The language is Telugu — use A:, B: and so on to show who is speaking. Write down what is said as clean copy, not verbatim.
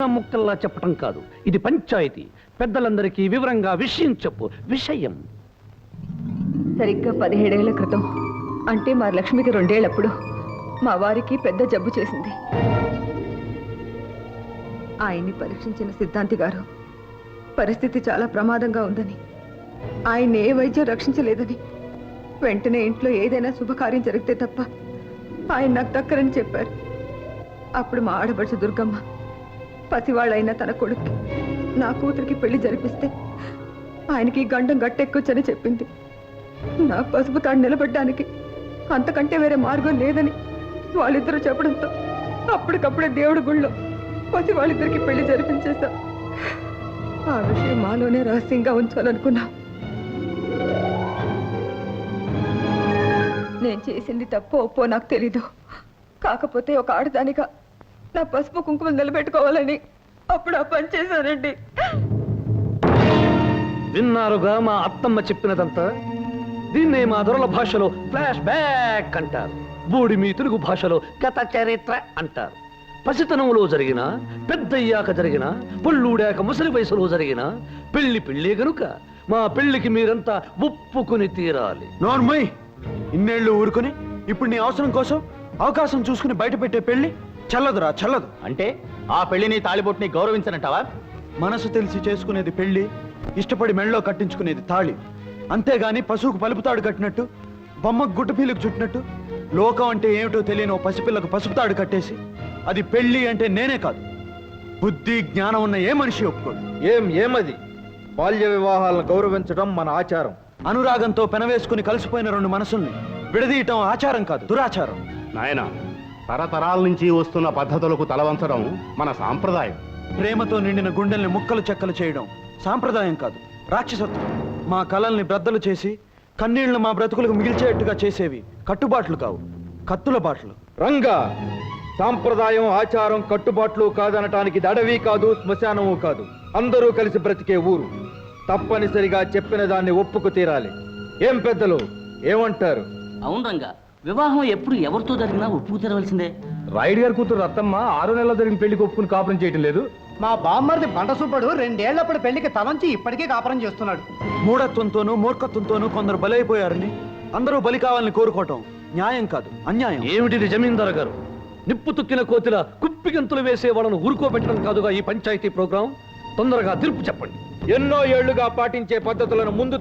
A: ముక్కల్లా చెప్పటం కాదు, ఇది పంచాయతీ. పెద్దలందరికీ వివరంగా విషయం చెప్పు. విషయం
B: సరిగ్గా 17 ఏళ్ల క్రితం, అంటే మా లక్ష్మికి 2 ఏళ్లప్పుడు మా వారికి పెద్ద జబ్బు చేసింది. ఆయన్ని పరీక్షించిన సిద్ధాంతి గారు పరిస్థితి చాలా ప్రమాదంగా ఉందని, ఆయన ఏ వైద్యం రక్షించలేదని, వెంటనే ఇంట్లో ఏదైనా శుభకార్యం జరిగితే తప్ప ఆయన నాకు దక్కరని చెప్పారు. అప్పుడు మా ఆడపడుచు దుర్గమ్మ పసివాళ్ళైన తన కొడుక్కి, నా కూతురికి పెళ్లి జరిపిస్తే ఆయనకి గండం గట్టెక్కొచ్చని చెప్పింది. నా పసుపు తాడు నిలబడ్డానికి అంతకంటే వేరే మార్గం లేదని వాళ్ళిద్దరూ చెప్పడంతో అప్పటికప్పుడే దేవుడి గుళ్ళో పసి వాళ్ళిద్దరికి పెళ్లి జరిపించేశా. ఆ విషయం మాలోనే రహస్యంగా ఉంచాలనుకున్నా. నేను చేసింది తప్పో ఒప్పో నాకు తెలీదు. కాకపోతే ఒక ఆడదానిగా నా పసుపు కుంకుమలు నిలబెట్టుకోవాలని అప్పుడు ఆ పని చేశానండి.
A: విన్నారుగా మా అత్తమ్మ చెప్పినదంతా. దీన్నే మా దొరల భాషలో ఫ్లాష్ బ్యాక్ అంటారు, బూడి మీ తెలుగు భాషలో గత చరిత్ర అంటారు. పసితనంలో జరిగిన, పెద్దయ్యాక జరిగిన, పొళ్ళూడాక ముసలి వయసులో జరిగిన పెళ్లి గనుక మా పెళ్లికి మీరంతా ఒప్పుకుని తీరాలి.
C: నోర్మయ్, ఇన్నేళ్లు ఊరుకుని ఇప్పుడు నీ అవసరం కోసం అవకాశం చూసుకుని బయట పెట్టే పెళ్లి చల్లదురా, చల్లదు.
D: అంటే ఆ పెళ్లిని తాళిబొట్టుని గౌరవించనంటావా?
C: మనసు తెలిసి చేసుకునేది పెళ్లి, ఇష్టపడి మెళ్ళలో కట్టించుకునేది తాళి. అంతేగాని పశువుకు పలుపుతాడు కట్టినట్టు, బొమ్మకు గుట్టపీలకు చుట్టినట్టు, లోకం అంటే ఏమిటో తెలియని ఓ పసిపిల్లకు పసుపుతాడు కట్టేసి అది పెళ్లి అంటే నేనే కాదు, బుద్ధి జ్ఞానం ఉన్న ఏ మనిషి ఒప్పుకోడు.
E: ఏమది? బాల్య వివాహాలను గౌరవించడం మన ఆచారం.
C: అనురాగంతో పెనవేసుకుని కలిసిపోయిన 2 మనసుల్ని విడదీయటం ఆచారం కాదు, దురాచారం.
F: నాయన, తరతరాల నుంచి వస్తున్న పద్ధతులకు తలవంచడం మన సాంప్రదాయం.
C: ప్రేమతో నిండిన గుండెల్ని ముక్కలు చెక్కలు చేయడం సాంప్రదాయం కాదు, రాక్షసత్వం. మా కలల్ని బ్రద్దలు చేసి కన్నీళ్లు మా బ్రతుకులకు మిగిల్చేట్టుగా చేసేవి కట్టుబాట్లు కావు, కత్తుల బాట్లు.
E: రంగా, సాంప్రదాయం ఆచారం కట్టుబాట్లు కాదనటానికి అడవి కాదు, శ్మశానము కాదు, అందరూ కలిసి బ్రతికే ఊరు. తప్పనిసరిగా చెప్పిన దాన్ని ఒప్పుకు తీరాలి. ఏం పెద్దలు ఏమంటారు?
G: అవును రంగా, వివాహం ఎప్పుడు ఎవరితో జరిగినా ఒప్పుకు తెరవలసిందే.
E: రాయుడు గారి కూతురు రత్తమ్మ 6 నెలల్లో జరిగిన పెళ్లికి ఒప్పుకుని కాపురం చేయటం లేదు.
H: మా బామ్మర్ది బంట సూపడు 2 ఏళ్లప్పుడు పెళ్లికి తలంచి ఇప్పటికే కాపురం చేస్తున్నాడు.
C: మూఢత్వంతోనూ మూర్ఖత్వంతోనూ కొందరు బలైపోయారని అందరూ బలి కావాలని కోరుకోవటం న్యాయం కాదు, అన్యాయం.
A: ఏమిటిది జమీందారు గారు? నిప్పు తుక్కిన కోతిల కుప్పిగంతులు వేసే వాళ్ళను ఊరుకోబెట్టడం కాదుగా ఈ పంచాయతీ ప్రోగ్రాం. తొందరగా తీర్పు చెప్పండి.
E: ఎన్నో ఏళ్లుగా పాటించే పద్ధతులను ముందు